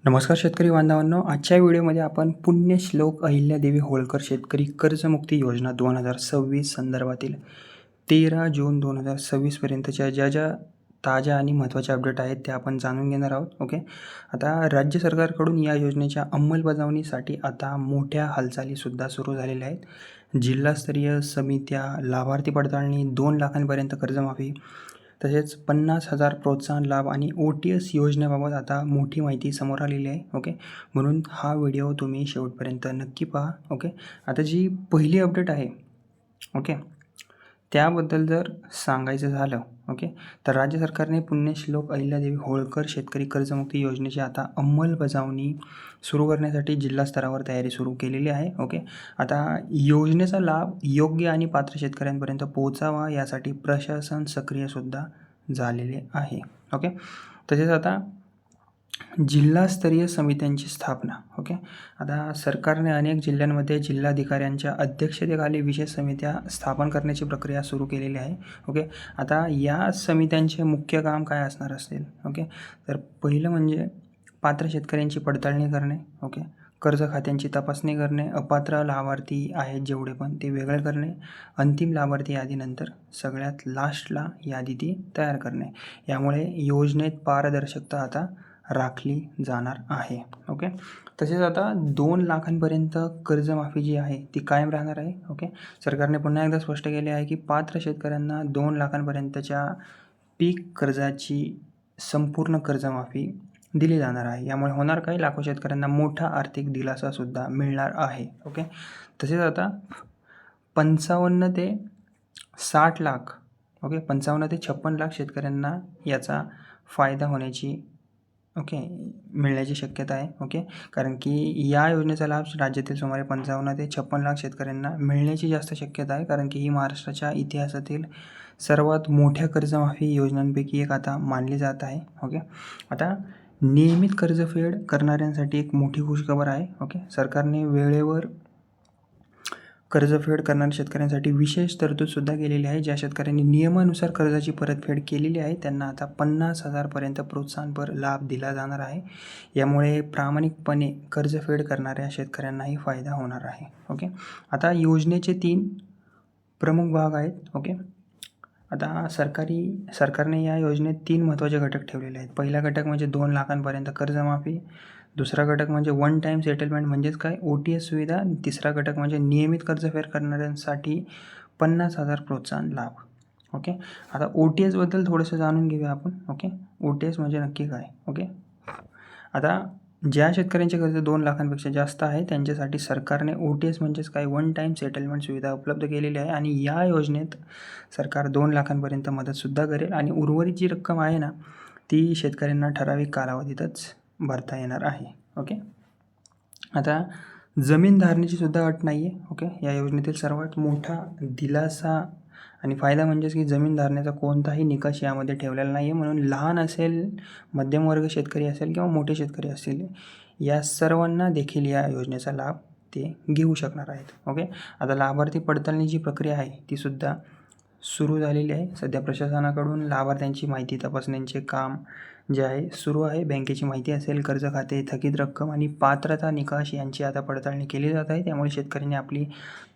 नमस्कार शेतकरी बांधवांनो, आजच्या व्हिडिओमध्ये आपण पुण्यश्लोक अहिल्यादेवी होळकर शेतकरी कर्जमुक्ती योजना 2026 संदर्भातील 13 जून 2026 पर्यंतच्या ज्या ताज्या आणि महत्त्वाच्या अपडेट आहेत त्या आपण जाणून घेणार आहोत. ओके, आता राज्य सरकारकडून या योजनेच्या अंमलबजावणीसाठी आता मोठ्या हालचालीसुद्धा सुरू झालेल्या आहेत. जिल्हास्तरीय समित्या, लाभार्थी पडताळणी, 2 लाखांपर्यंत कर्जमाफी, तसेच 50,000 प्रोत्साहन लाभ आणि OTS योजनेबाबत आता मोठी माहिती समोर आलेली आहे. ओके, म्हणून हा व्हिडिओ तुम्ही शेवटपर्यंत नक्की पहा. ओके, आता जी पहिली अपडेट आहे, ओके, त्याबद्दल जर सांगायचं झालं, ओके, तर राज्य सरकारने पुण्यश्लोक अहिल्यादेवी होळकर शेतकरी कर्जमुक्ती योजनेची आता अंमलबजावणी सुरू करण्यासाठी जिल्हा स्तरावर तयारी सुरू केलेली आहे. ओके, आता योजनेचा लाभ योग्य आणि पात्र शेतकऱ्यांपर्यंत पोहोचावा यासाठी प्रशासन सक्रियसुद्धा झालेले आहे. ओके, तसेच आता जिल्हास्तरीय समित्यांची स्थापना. ओके, आता सरकारने अनेक जिल्ह्यांमध्ये जिल्हाधिकाऱ्यांच्या अध्यक्षतेखाली विशेष समित्या स्थापन करण्याची प्रक्रिया सुरू केलेली आहे. ओके, आता या समित्यांचे मुख्य काम काय असणार असेल? ओके, तर पहिलं म्हणजे पात्र शेतकऱ्यांची पडताळणी करणे. ओके, कर्ज खात्यांची तपासणी करणे, अपात्र लाभार्थी आहेत जेवढे पण ते वेगळे करणे, अंतिम लाभार्थी यादीनंतर सगळ्यात लास्टला यादी ती तयार करणे. यामुळे योजनेत पारदर्शकता आता राखली जाणार आहे. ओके, तसेच आता 2 लाखांपर्यंत कर्जमाफी जी आहे ती कायम राहणार आहे. ओके, सरकारने पुन्हा एकदा स्पष्ट केले आहे की पात्र शेतकऱ्यांना 2 लाखांपर्यंतच्या पीक कर्जाची संपूर्ण कर्जमाफी दिली जाणार आहे. यामुळे होणार काय, लाखो शेतकऱ्यांना मोठा आर्थिक दिलासासुद्धा मिळणार आहे. ओके, तसेच आता 55 ते 60 लाख, ओके, 55 ते 56 लाख शेतकऱ्यांना याचा फायदा होण्याची, ओके, मिळण्याची शक्यता आहे. ओके, कारण की या योजनेचा लाभ राज्यातील सुमारे 55 ते 56 लाख शेतकऱ्यांना मिळण्याची जास्त शक्यता आहे, कारण की ही महाराष्ट्राच्या इतिहासातील सर्वात मोठ्या कर्जमाफी योजनांपैकी एक आता मानली जात आहे. ओके, आता नियमित कर्जफेड करणाऱ्यांसाठी एक मोठी खुशखबर आहे. ओके, सरकारने वेळेवर कर्जफेड करणाऱ्या शेतकऱ्यांसाठी विशेष तरतूदसुद्धा केलेली आहे. ज्या शेतकऱ्यांनी नियमानुसार कर्जाची परतफेड केलेली आहे त्यांना आता 50,000 पर्यंत प्रोत्साहनपर लाभ दिला जाणार आहे. यामुळे प्रामाणिकपणे कर्जफेड करणाऱ्या शेतकऱ्यांनाही फायदा होणार आहे. ओके, आता योजनेचे 3 प्रमुख भाग आहेत. ओके, आता सरकारने या योजनेत 3 महत्त्वाचे घटक ठेवलेले आहेत. पहिला घटक म्हणजे 2 लाखांपर्यंत कर्जमाफी, दुसरा घटक म्हणजे वन टाईम सेटलमेंट म्हणजेच काय, OTS सुविधा, तिसरा घटक म्हणजे नियमित कर्जफेड करणाऱ्यांसाठी 50,000 प्रोत्साहन लाभ. ओके, आता OTSबद्दल थोडंसं जाणून घेऊया आपण. ओके, OTS म्हणजे नक्की काय? ओके, आता ज्या शेतकऱ्यांचे कर्ज 2 लाखांपेक्षा जास्त आहे त्यांच्यासाठी सरकारने OTS म्हणजेच काय, वन टाईम सेटलमेंट सुविधा उपलब्ध केलेली आहे आणि या योजनेत सरकार 2 लाखांपर्यंत मदतसुद्धा करेल आणि उर्वरित जी रक्कम आहे ना ती शेतकऱ्यांना ठराविक कालावधीतच भरता येणार आहे. ओके, आता जमीन धारणेची सुद्धा अट नाही आहे. ओके, या योजनेतील सर्वात मोठा दिलासा आणि फायदा म्हणजेच की जमीन धारण्याचा कोणताही निकष यामध्ये ठेवलेला नाही आहे. म्हणून लहान असेल, मध्यमवर्ग शेतकरी असेल किंवा मोठे शेतकरी असतील, या सर्वांना देखील या योजनेचा लाभ ते घेऊ शकणार आहेत. ओके, आता लाभार्थी पडताळणी जी प्रक्रिया आहे तीसुद्धा सुरू झालेली आहे. सध्या प्रशासनाकडून लाभार्थ्यांची माहिती तपासण्याचे काम जे आहे सुरू आहे. बँकेची माहिती असेल, कर्ज खाते, थकीत रक्कम आणि पात्रता निकष यांची आता पडताळणी केली जात आहे. त्यामुळे शेतकऱ्यांनी आपली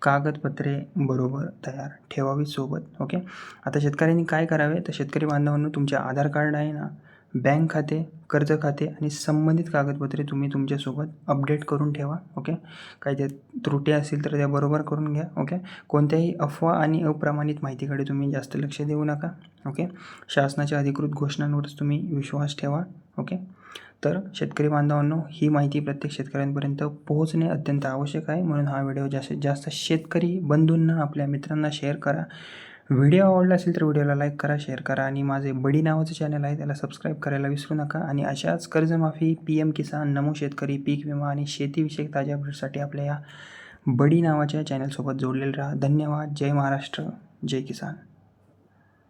कागदपत्रे बरोबर तयार ठेवावी सोबत. ओके, आता शेतकऱ्यांनी काय करावे, तर शेतकरी बांधवांनो, तुमचे आधार कार्ड आहे ना, बँक खाते, कर्ज खाते आणि संबंधित कागदपत्रे तुम्ही तुमच्यासोबत अपडेट करून ठेवा. ओके, काही त्या त्रुटी असतील तर त्या बरोबर करून घ्या. ओके, कोणत्याही अफवा आणि अप्रमाणित माहितीकडे तुम्ही जास्त लक्ष देऊ नका. ओके, शासनाच्या अधिकृत घोषणांवरच तुम्ही विश्वास ठेवा. ओके, तर शेतकरी बांधवांनो, ही माहिती प्रत्येक शेतकऱ्यांपर्यंत पोहोचणे अत्यंत आवश्यक आहे. म्हणून हा व्हिडिओ जास्तीत जास्त शेतकरी बंधूंना, आपल्या मित्रांना शेअर करा. व्हिडिओ आवडला असेल तर व्हिडिओला लाईक करा, शेअर करा आणि माझे बडी नावाचं चॅनल आहे त्याला सबस्क्राईब करायला विसरू नका. आणि अशाच कर्जमाफी, PM किसान, नमो शेतकरी, पीक विमा आणि शेतीविषयक ताज्या अपडेट्ससाठी आपल्या या बडी नावाच्या चॅनलसोबत जोडलेले राहा. धन्यवाद. जय महाराष्ट्र, जय किसान.